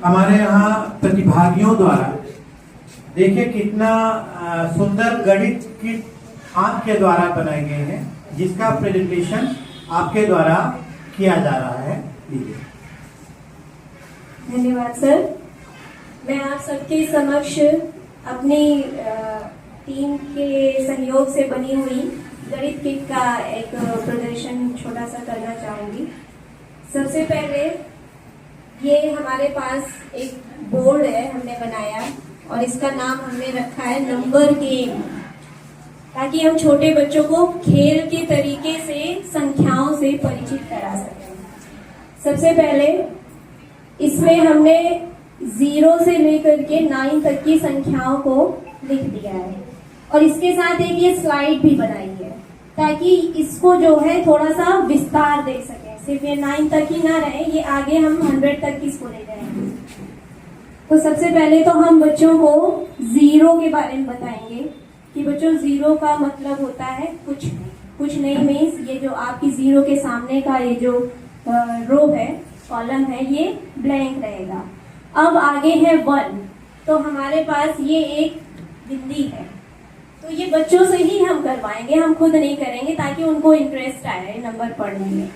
हमारे यहाँ प्रतिभागियों द्वारा देखिए कितना सुंदर गणित की हाथ के द्वारा बनाए गए हैं, जिसका प्रेजेंटेशन आपके द्वारा किया जा रहा है। धन्यवाद सर। मैं आप सबके समक्ष अपनी टीम के सहयोग से बनी हुई गणित किट का एक प्रदर्शन छोटा सा करना चाहूंगी। सबसे पहले ये हमारे पास एक बोर्ड है, हमने बनाया और इसका नाम हमने रखा है नंबर गेम, ताकि हम छोटे बच्चों को खेल के तरीके से संख्याओं से परिचित करा सकें। सबसे पहले इसमें हमने 0 से लेकर के 9 तक की संख्याओं को लिख दिया है और इसके साथ एक ये स्लाइड भी बनाई है, ताकि इसको जो है थोड़ा सा विस्तार दे सके। सिर्फ ये 9 तक ही ना रहे, ये आगे हम 100 तक इसको ले जाएंगे। तो सबसे पहले तो हम बच्चों को 0 के बारे में बताएंगे कि बच्चों 0 का मतलब होता है कुछ नहीं मीन्स ये जो आपकी 0 के सामने का ये जो रो है, कॉलम है, ये ब्लैंक रहेगा। अब आगे है 1, तो हमारे पास ये एक बिंदी है, तो ये बच्चों से ही हम करवाएंगे, हम खुद नहीं करेंगे, ताकि उनको इंटरेस्ट आए नंबर पढ़ने में।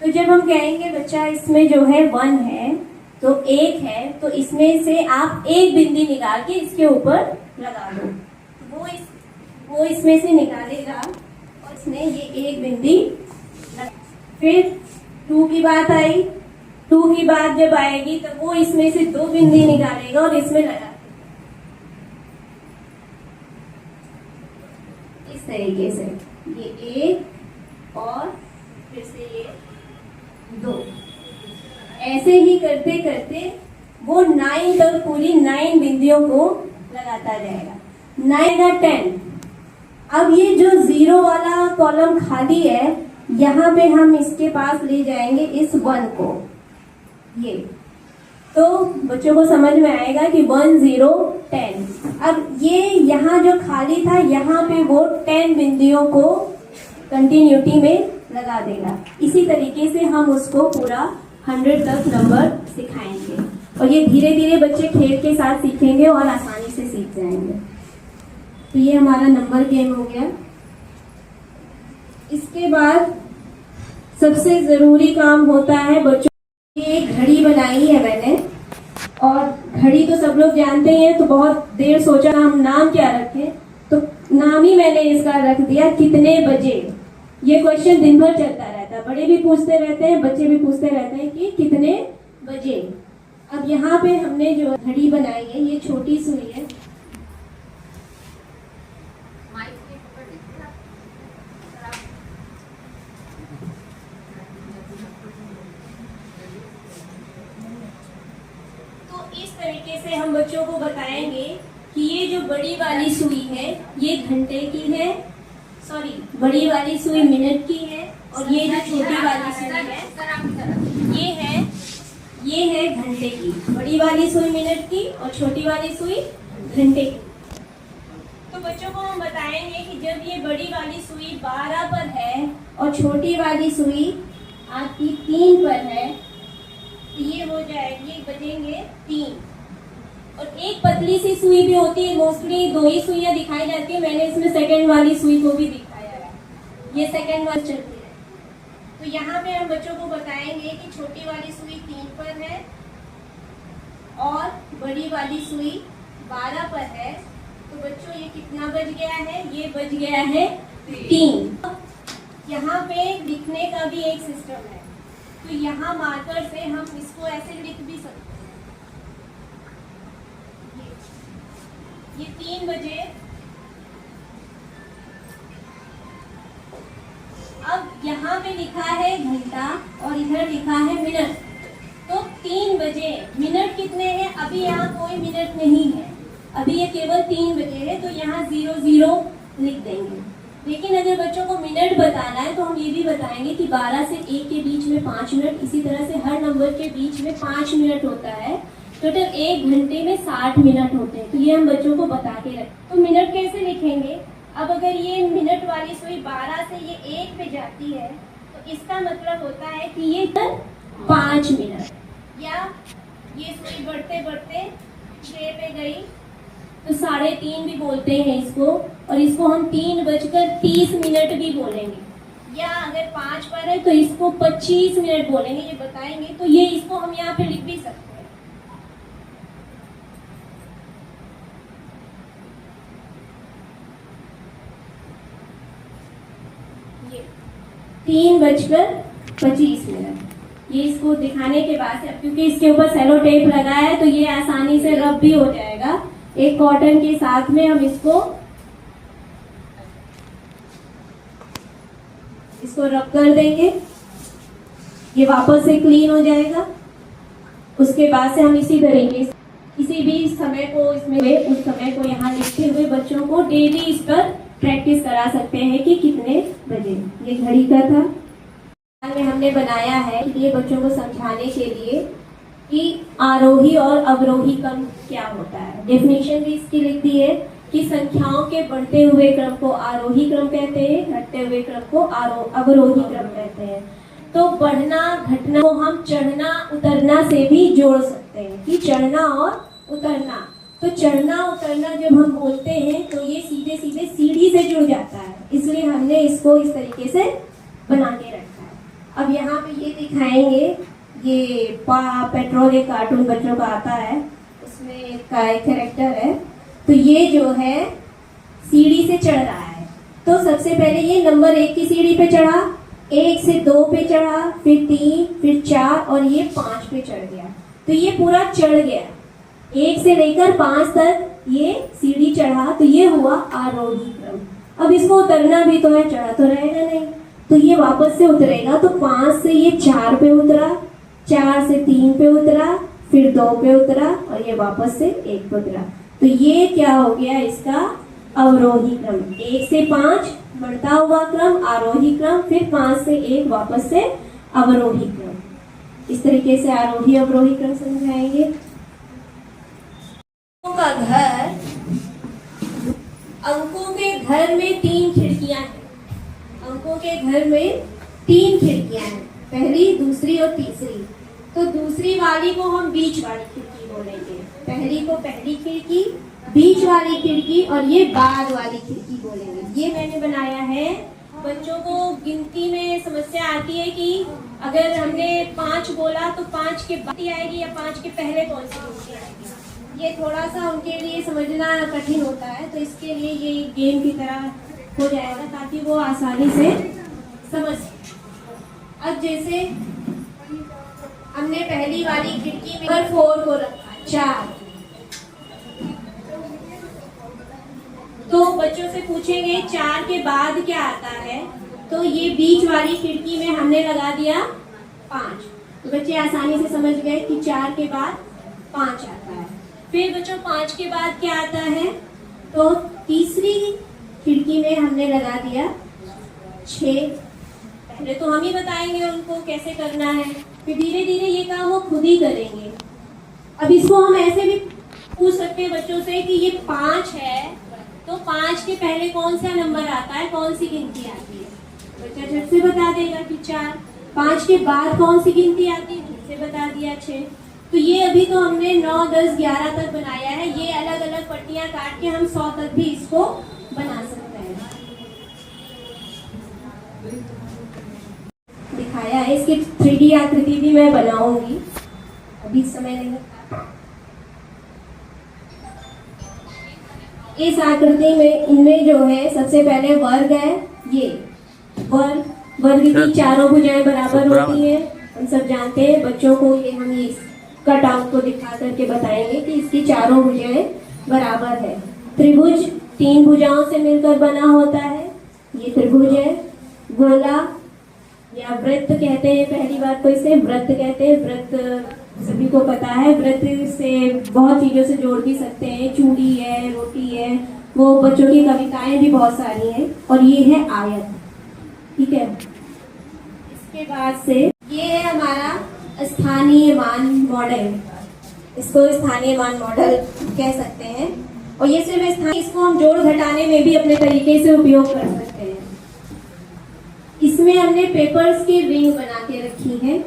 तो जब हम कहेंगे बच्चा इसमें जो है 1 है तो 1 है, तो इसमें से आप एक बिंदी निकाल के इसके ऊपर लगा दो, तो वो इसमें से निकालेगा और इसमें ये एक बिंदी लगा। फिर 2 की बात आई, 2 की बात जब आएगी तो वो इसमें से 2 बिंदी निकालेगा और इसमें लगा इस तरीके से ये 1 और फिर से ये 2। ऐसे ही करते करते वो 9 तक पूरी 9 बिंदियों को लगाता जाएगा। 9 का 10। अब ये जो 0 वाला कॉलम खाली है, यहाँ पे हम इसके पास ले जाएंगे इस 1 को, ये तो बच्चों को समझ में आएगा कि 1 0 10। अब ये यहाँ जो खाली था, यहाँ पे वो 10 बिंदियों को कंटिन्यूटी में लगा देगा। इसी तरीके से हम उसको पूरा 100 तक नंबर सिखाएंगे और ये धीरे धीरे बच्चे खेल के साथ सीखेंगे और आसानी से सीख जाएंगे। तो ये हमारा नंबर गेम हो गया। इसके बाद सबसे जरूरी काम होता है बच्चों, ये घड़ी बनाई है मैंने, और घड़ी तो सब लोग जानते हैं, तो बहुत देर सोचा हम नाम क्या रखें, तो नाम ही मैंने इसका रख दिया कितने बजे। ये क्वेश्चन दिन भर चलता रहता है, बड़े भी पूछते रहते हैं, बच्चे भी पूछते रहते हैं कि कितने बजे। अब यहाँ पे हमने जो घड़ी बनाई है, ये छोटी सुई है, तो इस तरीके से हम बच्चों को बताएंगे कि ये जो बड़ी वाली सुई है ये घंटे की है, सॉरी बड़ी वाली सुई मिनट की है, और ये जो छोटी वाली सुई है ये है घंटे की। बड़ी वाली सुई मिनट की और छोटी वाली सुई घंटे की। तो बच्चों को हम बताएंगे कि जब ये बड़ी वाली सुई 12 पर है और छोटी वाली सुई आपकी 3 पर है, तो ये हो जाएगी, बजेंगे 3। और एक पतली सी सुई भी होती है, मोस्टली 2 ही सुइयां दिखाई जाती है, मैंने इसमें सेकंड वाली सुई को भी दिखाया है, ये सेकंड वाली चलती है। तो यहाँ पे हम बच्चों को बताएंगे कि छोटी वाली सुई 3 पर है और बड़ी वाली सुई 12 पर है। तो बच्चों ये कितना बज गया है, ये बज गया है 3। यहाँ पे लिखने का भी एक सिस्टम है, तो यहाँ मार्कर से हम इसको ऐसे लिख भी सकते हैं, ये 3 बजे। अब यहाँ पे लिखा है घंटा और इधर लिखा है मिनट, तो 3 बजे। मिनट कितने हैं, अभी यहाँ कोई मिनट नहीं है, अभी ये केवल 3 बजे है, तो यहाँ 0 0 लिख देंगे। लेकिन अगर बच्चों को मिनट बताना है तो हम ये भी बताएंगे कि 12 से 1 के बीच में 5 मिनट, इसी तरह से हर नंबर के बीच में 5 मिनट होता है। टोटल 1 घंटे में 60 मिनट होते हैं, तो ये हम बच्चों को बता के रखें। तो मिनट कैसे लिखेंगे, अब अगर ये मिनट वाली सुई 12 से ये 1 पे जाती है, तो इसका मतलब होता है कि ये 5 मिनट, या ये सुई बढ़ते बढ़ते 6 पे गई तो 3:30 भी बोलते हैं इसको, और इसको हम 3:30 भी बोलेंगे, या अगर 5 पर है तो इसको 25 मिनट बोलेंगे, ये बताएंगे। तो ये इसको हम यहाँ पे लिख भी सकते हैं। ये 3:25। ये इसको दिखाने के बाद से, अब क्योंकि इसके ऊपर सेलो टेप लगा है तो ये आसानी से रब भी हो जाएगा। एक कॉटन के साथ में हम इसको रब कर देंगे, ये वापस से क्लीन हो जाएगा। उसके बाद से हम इसी तरीके से किसी भी समय को इसमें उस समय को यहाँ लिखते हुए बच्चों को डेली इस पर प्रैक्टिस करा सकते हैं कि कितने बजे। ये घड़ी का था में हमने बनाया है ये बच्चों को समझाने के लिए कि आरोही और अवरोही क्रम क्या होता है। डेफिनेशन भी इसकी लिख दी है कि संख्याओं के बढ़ते हुए क्रम को आरोही क्रम कहते हैं, घटते हुए क्रम को अवरोही क्रम कहते हैं। तो बढ़ना घटना को हम चढ़ना उतरना से भी जोड़ सकते हैं कि चढ़ना और उतरना। तो चढ़ना उतरना जब हम बोलते हैं तो ये सीधे सीधे सीढ़ी से जुड़ जाता है, इसलिए हमने इसको इस तरीके से बना के रखा है। अब यहाँ पे ये दिखाएंगे, ये पेट्रोल एक कार्टून बच्चों का आता है, उसमें का एक कैरेक्टर है। तो ये जो है सीढ़ी से चढ़ रहा है, तो सबसे पहले ये नंबर 1 की सीढ़ी पे चढ़ा, 1 से 2 पे चढ़ा, फिर 3, फिर 4 और ये 5 पे चढ़ गया। तो ये पूरा चढ़ गया, 1 से लेकर 5 तक ये सीढ़ी चढ़ा, तो ये हुआ आरोही क्रम। अब इसको उतरना भी तो है, चढ़ा तो रहेगा नहीं, तो ये वापस से उतरेगा। तो 5 से ये 4 पे उतरा, 4 से 3 पे उतरा, फिर 2 पे उतरा और ये वापस से 1 पे उतरा। तो ये क्या हो गया इसका अवरोही क्रम। 1 से 5 बढ़ता हुआ क्रम आरोही क्रम, फिर 5 से 1 वापस से अवरोही क्रम। इस तरीके से आरोही अवरोही क्रम समझाएंगे। का घर, अंकों के घर में 3 खिड़कियां हैं। अंकों के घर में 3 खिड़कियां हैं, पहली, दूसरी और तीसरी। तो दूसरी वाली को हम बीच वाली खिड़की बोलेंगे, पहली को पहली खिड़की, बीच वाली खिड़की और ये बाद वाली खिड़की बोलेंगे। ये मैंने बनाया है। बच्चों को गिनती में समस्या आती है कि अगर हमने 5 बोला तो 5 के बाद आएगी या 5 के पहले कौन सी गिनती आएगी। ये थोड़ा सा उनके लिए समझना कठिन होता है, तो इसके लिए ये गेम की तरह हो जाएगा ताकि वो आसानी से समझ सकें। अब जैसे हमने पहली वाली खिड़की में 4 को रखा, 4, तो बच्चों से पूछेंगे 4 के बाद क्या आता है, तो ये बीच वाली खिड़की में हमने लगा दिया 5। तो बच्चे आसानी से समझ गए कि 4 के बाद 5 आता है। फिर बच्चों 5 के बाद क्या आता है, तो तीसरी खिड़की में हमने लगा दिया 6। पहले तो हम ही बताएंगे उनको कैसे करना है, फिर धीरे धीरे ये काम वो खुद ही करेंगे। अब इसको हम ऐसे भी पूछ सकते हैं बच्चों से कि ये 5 है तो 5 के पहले कौन सा नंबर आता है, कौन सी गिनती आती है। बच्चा झट से बता देगा कि 4। 5 के बाद कौन सी गिनती आती है, झट से बता दिया 6। तो ये अभी तो हमने 9, 10, 11 तक बनाया है। ये अलग अलग पट्टियां काट के हम 100 तक भी इसको बना सकते हैं। दिखाया है, इसकी 3D आकृति भी मैं बनाऊंगी, अभी समय नहीं। इस आकृति में इनमें जो है सबसे पहले वर्ग है। ये वर्ग की चारों भुजाएं बराबर होती हैं, हम सब जानते हैं। बच्चों को ये हम इस कट आउट को दिखा करके बताएंगे कि इसकी चारों भुजाएं बराबर है। त्रिभुज 3 भुजाओं से मिलकर बना होता है, ये त्रिभुज है। गोला या वृत्त कहते हैं, पहली बात तो इसे वृत्त कहते हैं। वृत्त सभी को पता है, वृत्त से बहुत चीजों से जोड़ भी सकते हैं, चूड़ी है, रोटी है, वो बच्चों की कविताएं भी बहुत सारी हैं। और ये है आयत, ठीक है। इसके बाद से ये है हमारा स्थानीय मान मॉडल, इसको स्थानीय मान मॉडल कह सकते हैं। और ये सिर्फ स्थानीय, इसको हम जोड़ घटाने में भी अपने तरीके से उपयोग कर सकते हैं। इसमें हमने पेपर्स की रिंग बना के रखी है।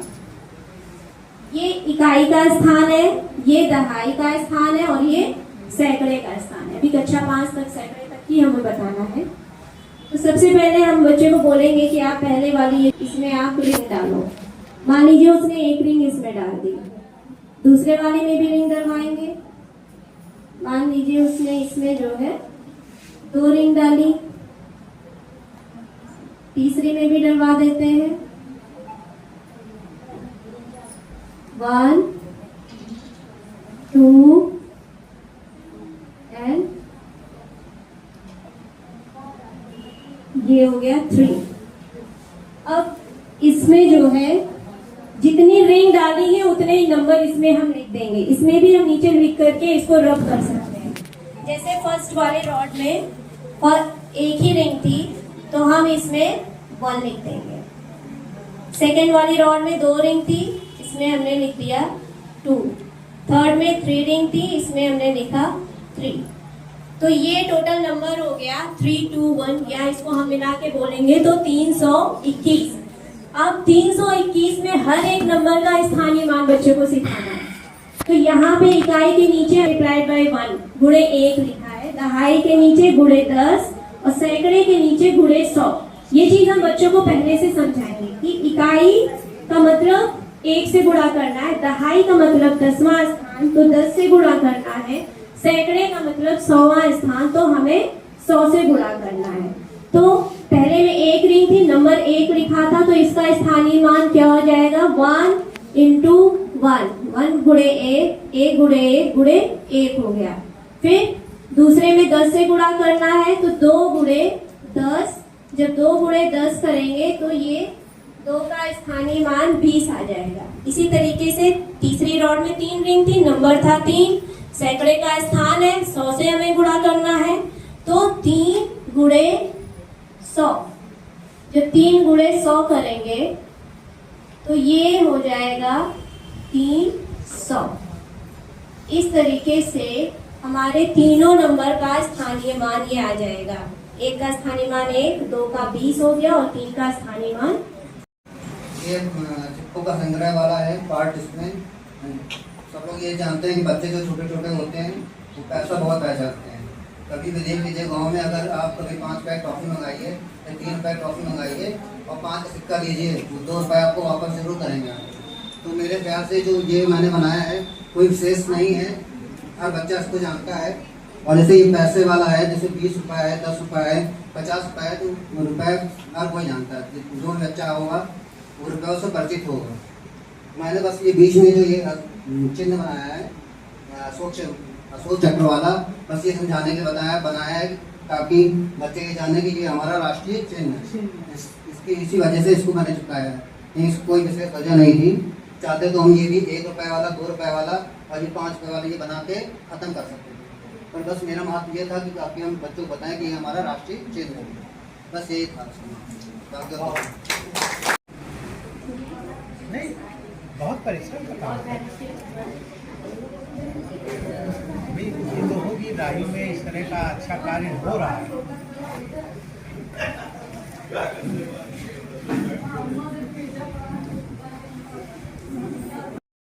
ये इकाई का स्थान है, ये दहाई का स्थान है और ये सैकड़े का स्थान है। अभी कक्षा 5 तक सैकड़े तक ही हमें बताना है। तो सबसे पहले हम बच्चे को बोलेंगे कि आप पहले वाली इसमें आप रिंग डालो। मान लीजिए उसने एक रिंग इसमें डाल दी, दूसरे वाले में भी रिंग डलवाएंगे। मान लीजिए उसने इसमें जो है 2 रिंग डाली, तीसरी में भी डलवा देते हैं। 1 2 एंड ये हो गया 3। अब इसमें जो है जितनी रिंग डाली है उतने ही नंबर इसमें हम लिख देंगे। इसमें भी हम नीचे लिख करके इसको रब कर सकते हैं। जैसे फर्स्ट वाले रॉड में और एक ही रिंग थी तो हम इसमें 1 लिख देंगे। सेकेंड वाली रॉड में 2 रिंग थी, इसमें हमने लिख दिया 2। थर्ड में 3 रिंग थी, इसमें हमने लिखा 3। तो ये टोटल नंबर हो गया 321, या इसको हम मिला के बोलेंगे तो 321। अब 321 में हर एक नंबर का स्थानीय मान बच्चे को सिखाना है। तो यहाँ पे इकाई के नीचे मल्टीप्लाइड बाय 1 गुणे 1 लिखा है, दहाई के नीचे गुणे 10 और सैकड़े के नीचे गुणे 100। ये चीज हम बच्चों को पहले से समझाएंगे कि इकाई का मतलब 1 से गुणा करना है, दहाई का मतलब 10वां स्थान तो 10 से गुणा करना है, सैकड़े का मतलब 100वां स्थान तो हमें 100 से गुणा करना है। तो पहले में एक रिंग थी, नंबर 1 लिखा था, तो इसका स्थानीय मान क्या हो जाएगा 1 × 1, 1 गुणे 1, 1 गुणे 1 गुणे 1 हो गया। फिर दूसरे में 10 से गुणा करना है तो 2 गुणे 10, जब 2 गुणे 10 करेंगे तो ये 2 का स्थानीय मान 20 आ जाएगा। इसी तरीके से तीसरी रॉड में 3 रिंग थी, नंबर था 3, सैकड़े का स्थान है, 100 से हमें गुणा करना है तो 3 गुणे 100। जब 3 गुणे 100 करेंगे तो ये हो जाएगा 300। इस तरीके से हमारे तीनों नंबर का स्थानीय मान ये आ जाएगा। 1 का स्थानीय मान 1, 2 का 20 हो गया और 3 का स्थानीय मान। ये चिपको का संग्रह वाला है पार्ट। इसमें सब लोग ये जानते हैं कि बच्चे जो छोटे छोटे होते हैं वो पैसा बहुत पै जाते हैं। कभी भी देख लीजिए गांव में, अगर आप कभी 5 पैक टॉफी मंगाइए या 3 पैक टॉफी मंगाइए और 5 का सिक्का दीजिए, 2 रुपये आपको वापस जरूर करेंगे। तो मेरे ख्याल से जो ये मैंने बनाया है कोई विशेष नहीं है, हर बच्चा इसको जानता है। और जैसे ये पैसे वाला है, जैसे 20 रुपये है, 10 रुपये है, 50 रुपये है, तो रुपये हर कोई जानता है। जो बच्चा होगा वो रुपये से परिचित होगा। मैंने बस ये बीच में जो ये चिन्ह बनाया है अशोक चक्र वाला, बस ये समझाने के बनाया है ताकि बच्चे ये जाने कि ये हमारा राष्ट्रीय चिन्ह है। इसकी इसी वजह से इसको मैंने चिपकाया है। इसकी कोई विशेष वजह नहीं थी। चाहते तो हम ये भी 1 रुपये वाला, 2 रुपये वाला और ये 5 रुपये वाला ये बना के ख़त्म कर सकते थे, पर बस मेरा महत्व ये था कि ताकि हम बच्चों को बताएं कि ये हमारा राष्ट्रीय चिन्ह है। बस यही था। नहीं, बहुत परिश्रम का काम है। इन लोगों की राही में इस तरह का अच्छा कार्य हो रहा है।